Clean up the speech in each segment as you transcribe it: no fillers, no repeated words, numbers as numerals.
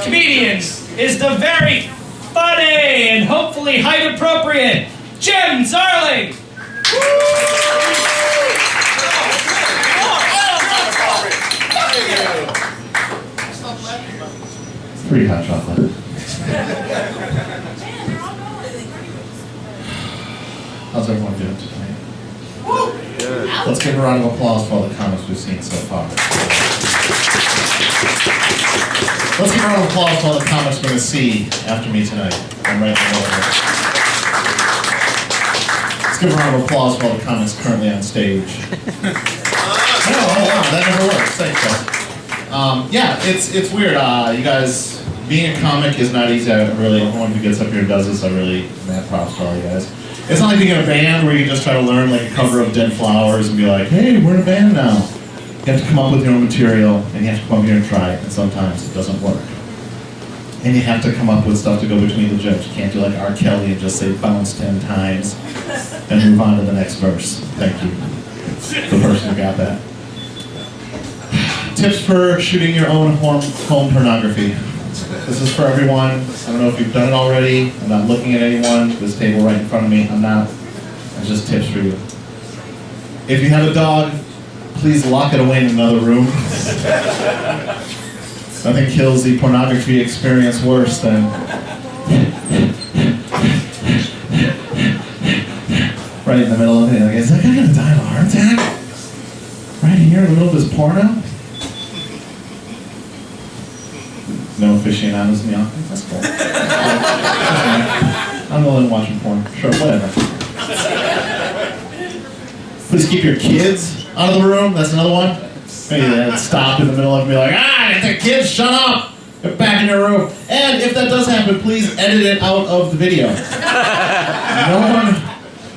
next comedian is the very funny and hopefully height-appropriate Jim Zarling. Free hot chocolate. How's everyone doing tonight? Good. Let's give a round of applause for all the comments we've seen so far. Let's give a round of applause for all the comments we're going to see after me tonight. I'm right in the middle of it. Let's give a round of applause for all the comments currently on stage. No, hold on, that never works. Thanks, guys. Yeah, it's weird. You guys, being a comic is not easy. Everyone who gets up here and does this, I really mad props to all you guys. It's not like being in a band where you just try to learn like a cover of Dead Flowers and be like, hey, we're in a band now. You have to come up with your own material, and you have to come up here and try it, and sometimes it doesn't work. And you have to come up with stuff to go between the jokes. You can't do like R. Kelly and just say bounce 10 times and move on to the next verse. Thank you. The person who got that. Tips for shooting your own home pornography. This is for everyone. I don't know if you've done it already. I'm not looking at anyone. This table right in front of me, I'm not. It's just tips for you. If you have a dog, please lock it away in another room. Nothing kills the pornography experience worse than right in the middle of it. Like, is that guy gonna die of a heart attack? Right here in the middle of his porno? No aficionados in the office? That's cool. I'm the one watching porn. Sure, whatever. Please keep your kids out of the room. That's another one. Maybe stop in the middle of it and be like, the kids, shut up! Get back in your room. And if that does happen, please edit it out of the video.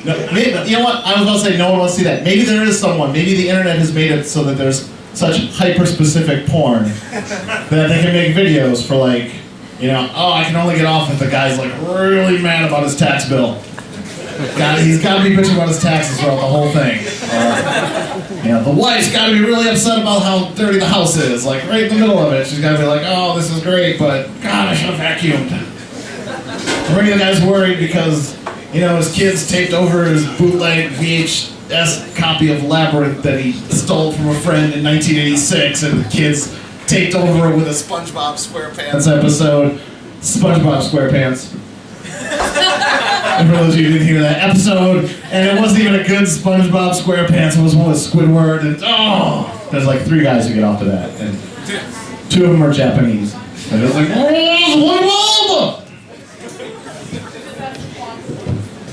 You know what? I was about to say no one wants to see that. Maybe there is someone. Maybe the internet has made it so that there's such hyper-specific porn that they can make videos for like, I can only get off if the guy's like really mad about his tax bill. He's got to be bitching about his taxes throughout the whole thing. The wife's got to be really upset about how dirty the house is. Like right in the middle of it, she's got to be like, "Oh, this is great, but God, I should have vacuumed." Or maybe the guy's worried because his kids taped over his bootleg VHS copy of Labyrinth that he stole from a friend in 1986, and the kids taped over it with a SpongeBob SquarePants episode. SpongeBob SquarePants. And for those of you who didn't hear that episode, and it wasn't even a good SpongeBob SquarePants, it was one with Squidward, and there's like 3 guys who get off to that, and 2 of them are Japanese. And it was like,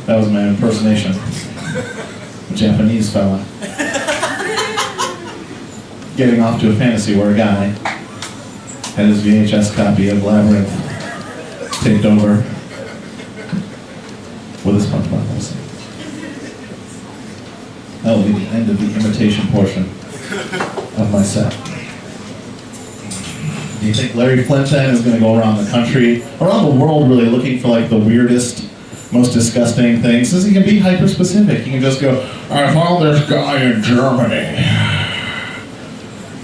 that was my impersonation. A Japanese fella. Getting off to a fantasy where a guy had his VHS copy of Labyrinth taped over with a SpongeBob voice. That will be the end of the imitation portion of my set. Do you think Larry Flint then is going to go around the country, around the world really, looking for like the weirdest, most disgusting things? Since he can be hyper-specific, he can just go, I found this guy in Germany.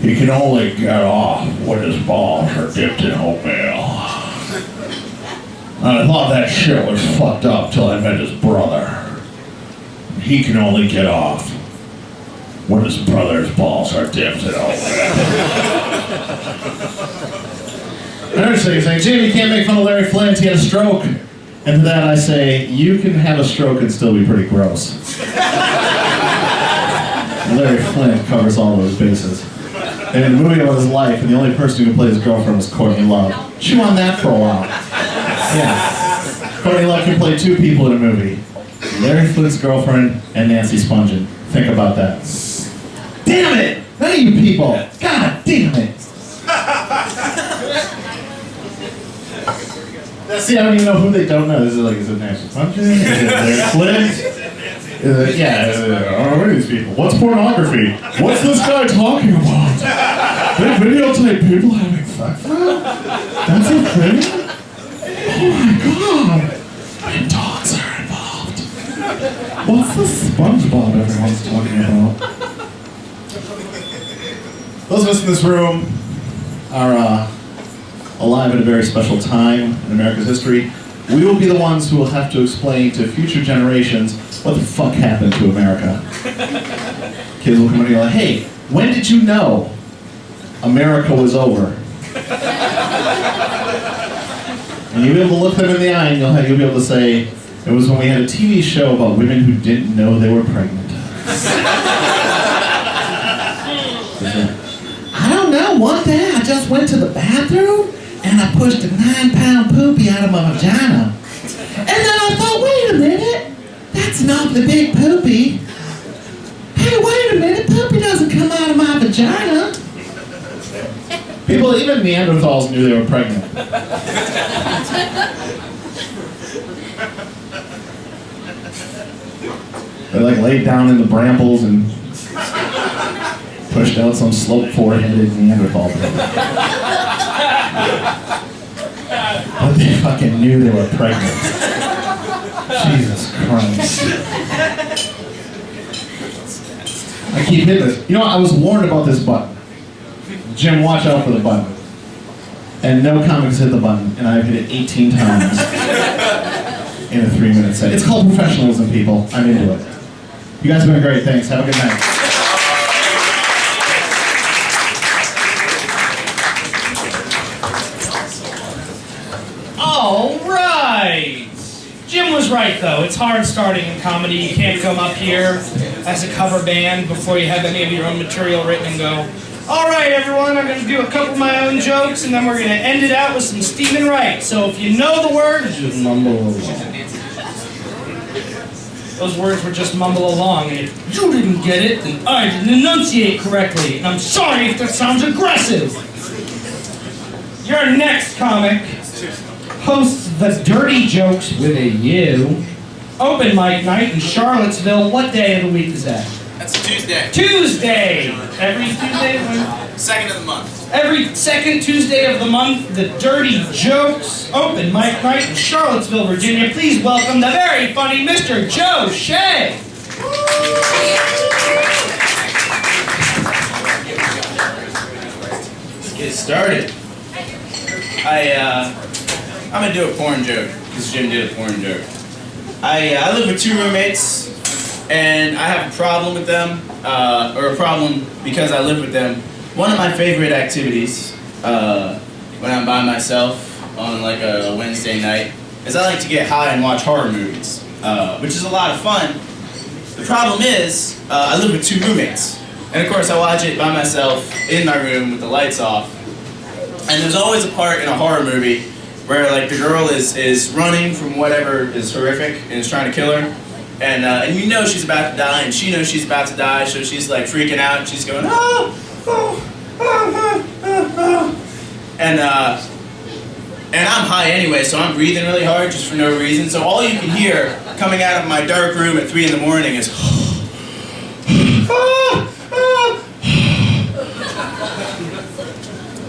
He can only get off when his balls are dipped in oatmeal. And I thought that shit was fucked up till I met his brother. He can only get off when his brother's balls are dipped in oatmeal. I understand you're saying, Jim, you can't make fun of Larry Flint, he had a stroke. And to that I say, you can have a stroke and still be pretty gross. Larry Flint covers all those bases. And in the movie about his life, and the only person who played his girlfriend was Courtney Love. Chew on that for a while. Yeah. Courtney Love can play 2 people in a movie. Larry Flint's girlfriend and Nancy Spungen. Think about that. Damn it! None of you people! God damn it! See, I don't even know who they don't know. Is it Nancy Spungen? Is it Larry Flint? What are these people? What's pornography? What's this guy talking about? They videotape people having sex now? That's a thing? Oh my god! And dogs are involved. What's the SpongeBob everyone's talking about? Those of us in this room are a alive at a very special time in America's history. We will be the ones who will have to explain to future generations what the fuck happened to America. Kids will come in and be like, hey, when did you know America was over? And you'll be able to look them in the eye and you'll be able to say, it was when we had a TV show about women who didn't know they were pregnant. I don't know, one day I just went to the bathroom and I pushed a 9-pound poopy out of my vagina. And then I thought, wait a minute, that's an awfully big poopy. Hey, wait a minute, poopy doesn't come out of my vagina. People, even Neanderthals knew they were pregnant. They like laid down in the brambles and pushed out some slope-foreheaded Neanderthal baby. But they fucking knew they were pregnant. Jesus Christ. I keep hitting this. You know, I was warned about this button. Jim, watch out for the button. And no comics hit the button, and I've hit it 18 times in a 3-minute set. It's called professionalism, people. I'm into it. You guys have been great. Thanks. Have a good night. All right. Jim was right, though. It's hard starting in comedy. You can't come up here as a cover band before you have any of your own material written and go, all right, everyone, I'm going to do a couple of my own jokes, and then we're going to end it out with some Stephen Wright. So if you know the words, just mumble along. Those words were just mumble along, and if you didn't get it, then I didn't enunciate correctly, and I'm sorry if that sounds aggressive. Your next comic hosts the Dirty Jokes with a U. Open mic night in Charlottesville. What day of the week is that? That's a Tuesday. Tuesday! Every Tuesday? Second of the month. Every second Tuesday of the month, the Dirty Jokes Open Mic Night in Charlottesville, Virginia. Please welcome the very funny Mr. Joe Shea. Let's get started. I'm gonna do a porn joke, because Jim did a porn joke. I live with 2 roommates, and I have a problem with them, or a problem because I live with them. One of my favorite activities when I'm by myself on like a Wednesday night is I like to get high and watch horror movies, which is a lot of fun. The problem is I live with 2 roommates, and of course I watch it by myself in my room with the lights off. And there's always a part in a horror movie where like the girl is running from whatever is horrific and is trying to kill her. And you know she's about to die, and she knows she's about to die, so she's like freaking out, and she's going, oh, oh, oh, oh, oh, oh. And I'm high anyway, so I'm breathing really hard just for no reason. So all you can hear coming out of my dark room at 3 in the morning is,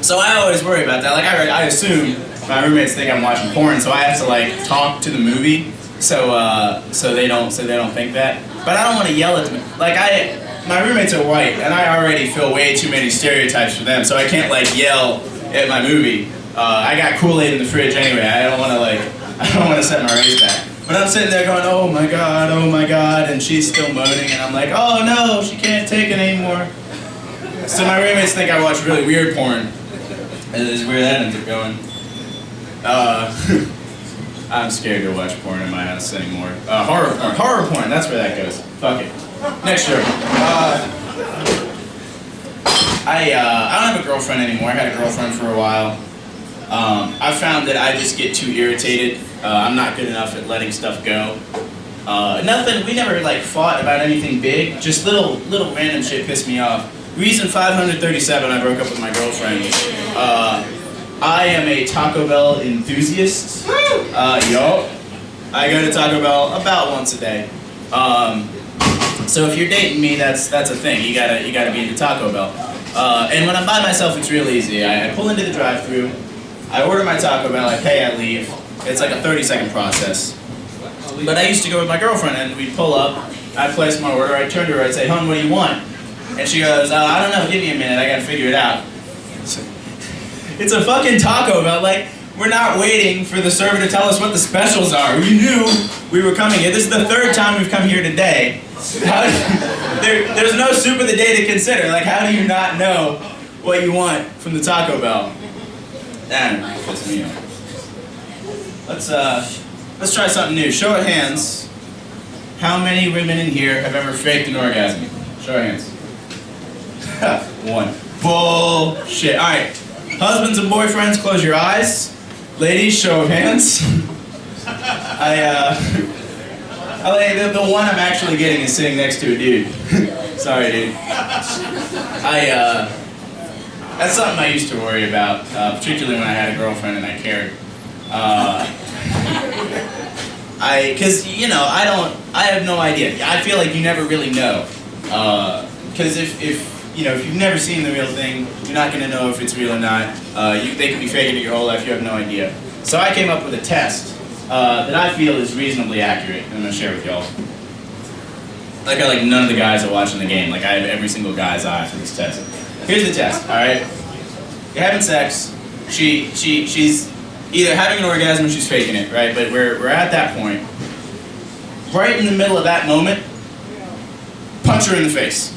so I always worry about that. Like I assume my roommates think I'm watching porn, so I have to like talk to the movie. So they don't think that. But I don't want to yell at them. Like my roommates are white, and I already feel way too many stereotypes for them, so I can't like yell at my movie. I got Kool-Aid in the fridge anyway. I don't want to set my race back. But I'm sitting there going, oh my god, and she's still moaning, and I'm like, oh no, she can't take it anymore. So my roommates think I watch really weird porn. And this is where that ends up going. I'm scared to watch porn in my house anymore. Horror porn, that's where that goes. Fuck it. Next joke. I don't have a girlfriend anymore. I had a girlfriend for a while. I found that I just get too irritated. I'm not good enough at letting stuff go. We never like fought about anything big, just little random shit pissed me off. Reason 537 I broke up with my girlfriend. I am a Taco Bell enthusiast. Yup. I go to Taco Bell about once a day. So if you're dating me, that's a thing. You gotta be into Taco Bell. And when I'm by myself, it's real easy. I pull into the drive-thru, I order my Taco Bell, I pay, I leave. It's like a 30-second process. But I used to go with my girlfriend, and we'd pull up, I'd place my order, I'd turn to her, I'd say, "Hon, what do you want?" And she goes, "I don't know, give me a minute, I gotta figure it out." It's a fucking Taco Bell. Like, we're not waiting for the server to tell us what the specials are. We knew we were coming here. This is the third time we've come here today. There's no soup of the day to consider. Like, how do you not know what you want from the Taco Bell? That pisses me off. Let's try something new. Show of hands. How many women in here have ever faked an orgasm? Show of hands. One. Bullshit. All right. Husbands and boyfriends, close your eyes. Ladies, show of hands. The one I'm actually getting is sitting next to a dude. Sorry, dude. That's something I used to worry about, particularly when I had a girlfriend and I cared. Because, you know, I have no idea. I feel like you never really know. Because if you've never seen the real thing, you're not going to know if it's real or not. They could be faking it your whole life, you have no idea. So I came up with a test that I feel is reasonably accurate, and I'm going to share with y'all. I got like none of the guys are watching the game. Like, I have every single guy's eye for this test. Here's the test, alright? You're having sex, she's either having an orgasm or she's faking it, right? But we're at that point. Right in the middle of that moment, punch her in the face.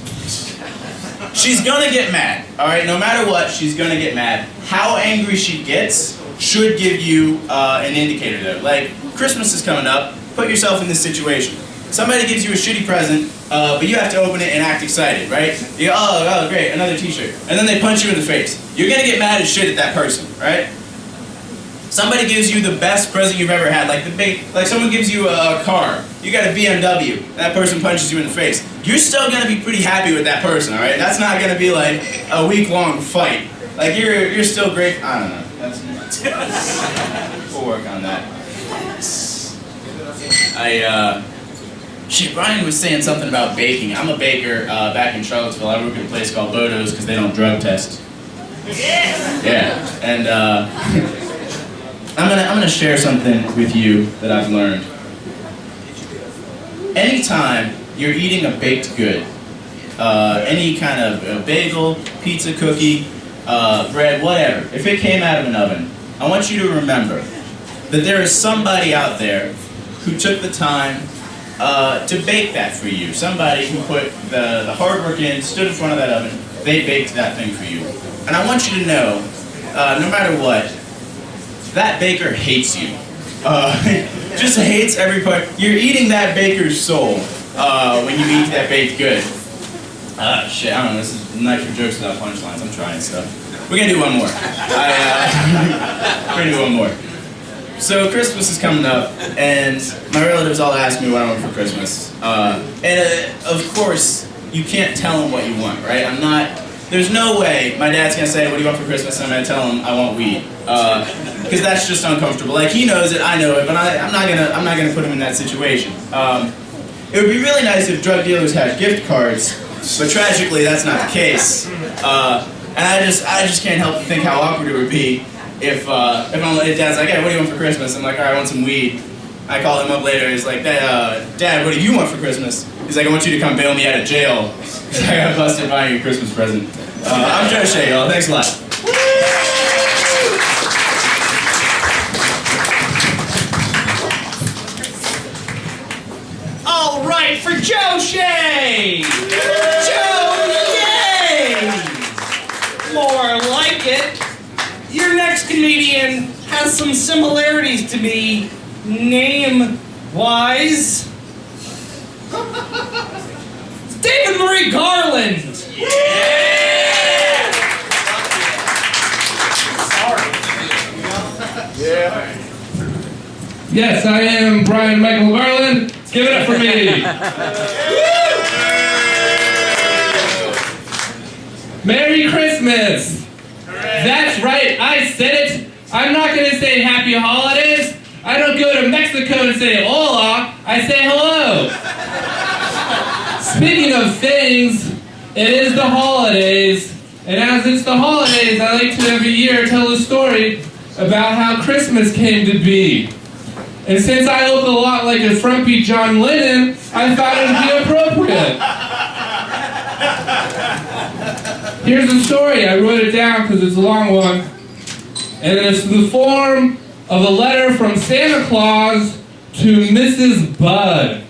She's gonna get mad, alright? No matter what, she's gonna get mad. How angry she gets should give you an indicator though. Like, Christmas is coming up, put yourself in this situation. Somebody gives you a shitty present, but you have to open it and act excited, right? You go, oh, great, another t-shirt. And then they punch you in the face. You're gonna get mad as shit at that person, right? Somebody gives you the best present you've ever had, like someone gives you a car, you got a BMW, that person punches you in the face. You're still gonna be pretty happy with that person, all right? That's not gonna be like a week-long fight. Like, you're still great. I don't know. That's nuts. We'll work on that. Brian was saying something about baking. I'm a baker back in Charlottesville. I work at a place called Bodo's because they don't drug test. Yeah. And I'm gonna share something with you that I've learned. Anytime you're eating a baked good, any kind of bagel, pizza, cookie, bread, whatever, if it came out of an oven, I want you to remember that there is somebody out there who took the time to bake that for you. Somebody who put the hard work in, stood in front of that oven, they baked that thing for you. And I want you to know, no matter what, that baker hates you. Just hates every part. You're eating that baker's soul when you eat that baked good. Shit, I don't know, this is a night for jokes without punchlines. I'm trying stuff. We're gonna do one more. We're gonna do one more. So Christmas is coming up, and my relatives all ask me what I want for Christmas. Of course, you can't tell them what you want, right? There's no way my dad's gonna say, what do you want for Christmas? And I'm gonna tell him I want weed. Because that's just uncomfortable. Like, he knows it, I know it, but I'm not gonna put him in that situation. It would be really nice if drug dealers had gift cards, but tragically that's not the case. And I just can't help but think how awkward it would be if Dad's like, hey, what do you want for Christmas? I'm like, all right, I want some weed. I call him up later, he's like, Dad, what do you want for Christmas? He's like, I want you to come bail me out of jail. He's like, I got busted buying you a Christmas present. I'm Joe Shea, y'all. Thanks a lot. All right, for Joe Shea! Joe, yay! More like it. Your next comedian has some similarities to me, name-wise. It's David Marie-Garland! Yeah! Sorry. Yeah. Yes, I am Brian Michael Gartland. Give it up for me. Merry Christmas. That's right, I said it. I'm not going to say happy holidays. I don't go to Mexico and say hola. I say hello. Speaking of things, it is the holidays. And as it's the holidays, I like to every year tell a story about how Christmas came to be. And since I look a lot like a frumpy John Lennon, I thought it would be appropriate. Here's the story. I wrote it down because it's a long one. and it's in the form of a letter from Santa Claus to Mrs. Budd.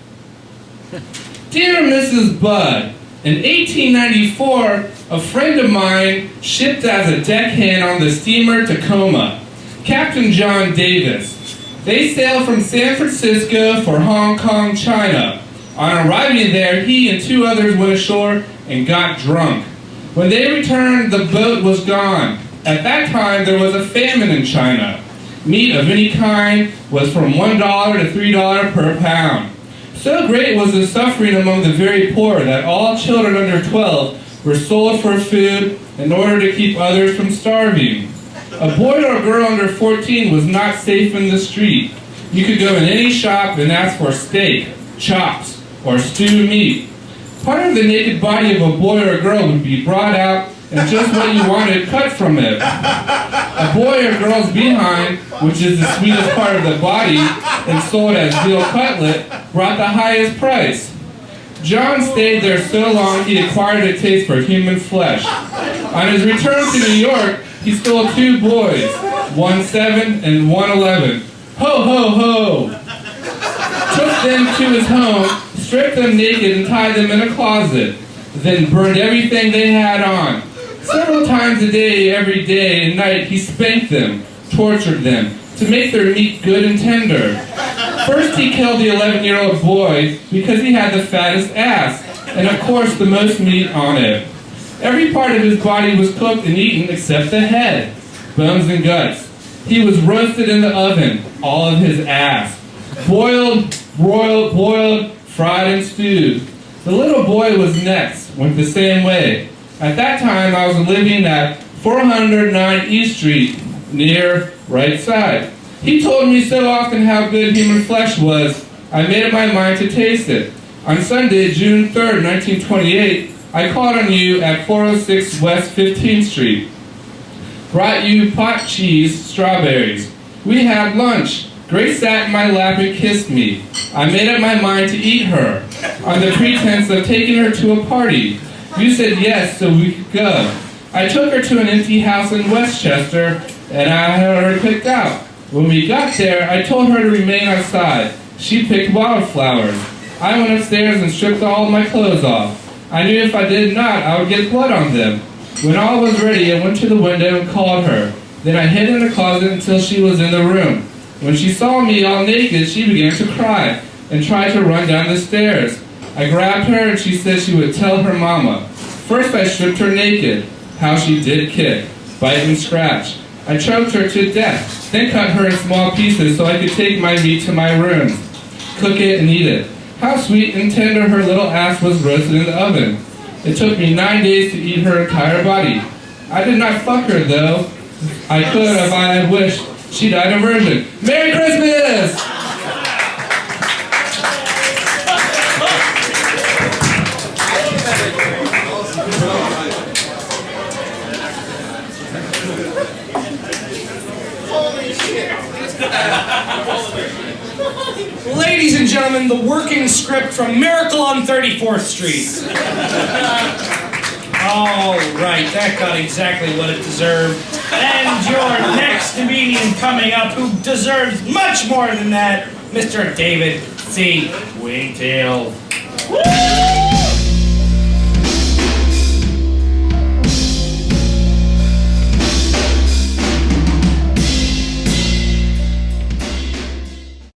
Dear Mrs. Budd, in 1894, a friend of mine shipped as a deckhand on the steamer Tacoma, Captain John Davis. They sailed from San Francisco for Hong Kong, China. On arriving there, he and 2 others went ashore and got drunk. When they returned, the boat was gone. At that time, there was a famine in China. Meat of any kind was from $1 to $3 per pound. So great was the suffering among the very poor that all children under 12 were sold for food in order to keep others from starving. A boy or a girl under 14 was not safe in the street. You could go in any shop and ask for steak, chops, or stewed meat. Part of the naked body of a boy or a girl would be brought out and just what you wanted cut from it. A boy or girl's behind, which is the sweetest part of the body and sold as veal cutlet, brought the highest price. John stayed there so long he acquired a taste for human flesh. On his return to New York, he stole 2 boys, one 7 and one 11. Ho, ho, ho! Took them to his home, stripped them naked and tied them in a closet, then burned everything they had on. Several times a day, every day and night, he spanked them, tortured them, to make their meat good and tender. First he killed the 11-year-old boy because he had the fattest ass, and of course the most meat on it. Every part of his body was cooked and eaten except the head, bones and guts. He was roasted in the oven, all of his ass. Boiled, broiled, boiled, fried and stewed. The little boy was next, went the same way. At that time I was living at 409 East Street, near right side. He told me so often how good human flesh was, I made up my mind to taste it. On Sunday, June 3rd, 1928, I called on you at 406 West 15th Street. Brought you pot cheese, strawberries. We had lunch. Grace sat in my lap and kissed me. I made up my mind to eat her, on the pretense of taking her to a party. You said yes, so we could go. I took her to an empty house in Westchester, and I had her picked out. When we got there, I told her to remain outside. She picked wildflowers. I went upstairs and stripped all of my clothes off. I knew if I did not, I would get blood on them. When all was ready, I went to the window and called her. Then I hid in the closet until she was in the room. When she saw me all naked, she began to cry and tried to run down the stairs. I grabbed her and she said she would tell her mama. First I stripped her naked. How she did kick, bite and scratch. I choked her to death, then cut her in small pieces so I could take my meat to my room, cook it and eat it. How sweet and tender her little ass was roasted in the oven. It took me 9 days to eat her entire body. I did not fuck her though. I could if I had wished. She died a virgin. Merry Christmas! Ladies and gentlemen, the working script from Miracle on 34th Street. All right, that got exactly what it deserved. And your next comedian coming up, who deserves much more than that, Mr. David C. Wingtail. Woo!